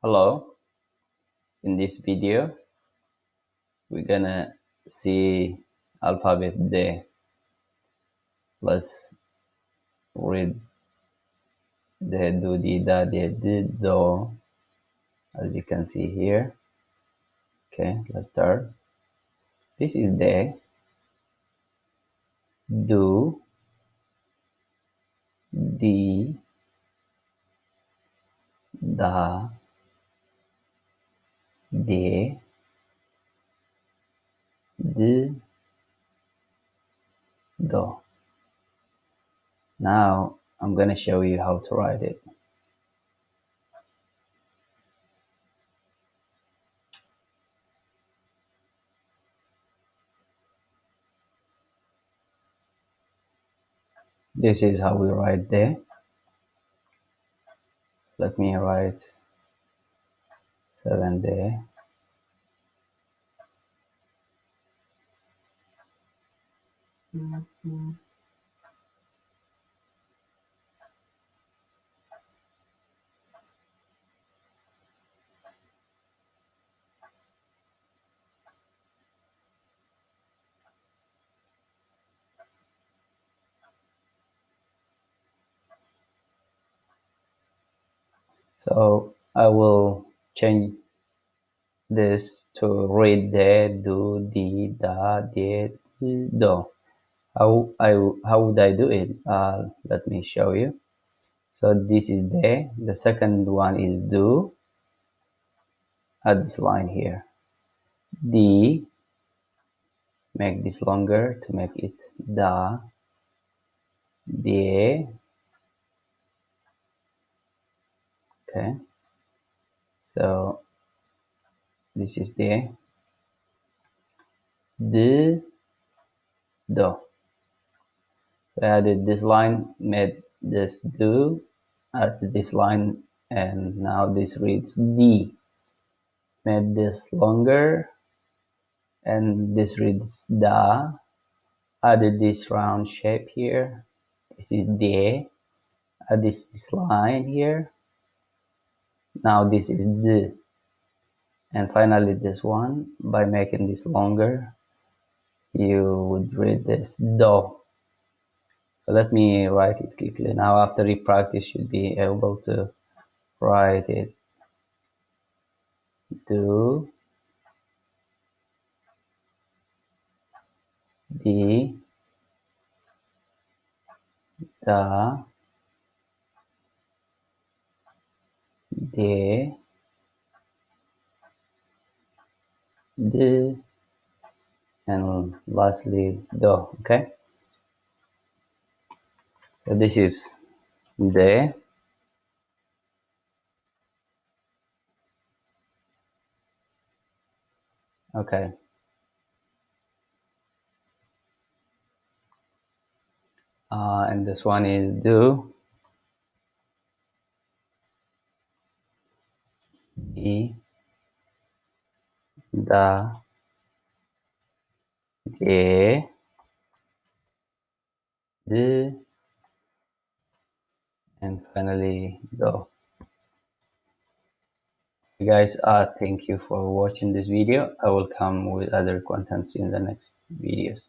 Hello, in this video we're gonna see alphabet D. Let's read the do, di, da, de, di, do, as you can see here. Okay, let's start. This is D, do, di, da, de, di, do. Now I'm gonna show you how to write it. This is how we write D. Let me write 7 D. So I will change this to read de, do, di, da, de, di, do. How would I do it? Let me show you. So this is de. The second one is do. Add this line here. Di. Make this longer to make it da. De. Okay. So this is de. Di, do. I added this line, made this do, added this line, and now this reads D. Made this longer, and this reads da. Added this round shape here. This is D. Add this line here. Now this is D. And finally this one, by making this longer, you would read this do. So let me write it quickly. Now after you practice, you should be able to write it. Do, di, da, de, di, and lastly do. Okay, so this is de. Okay, and this one is do, di, da, de, di, and finally do. Hey guys, thank you for watching this video. I will come with other contents in the next videos.